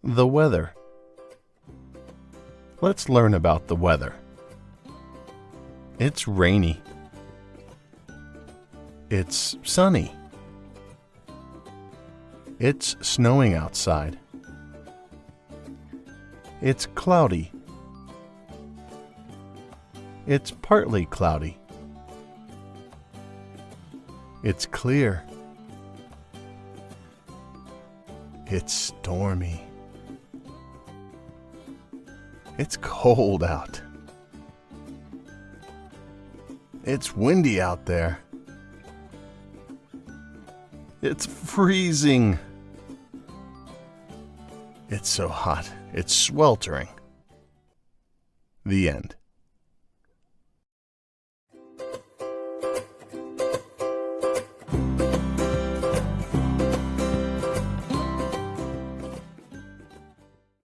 The weather. Let's learn about the weather. It's rainy. It's sunny. It's snowing outside. It's cloudy. It's partly cloudy. It's clear. It's stormy. It's cold out. It's windy out there. It's freezing. It's so hot, it's sweltering. The end.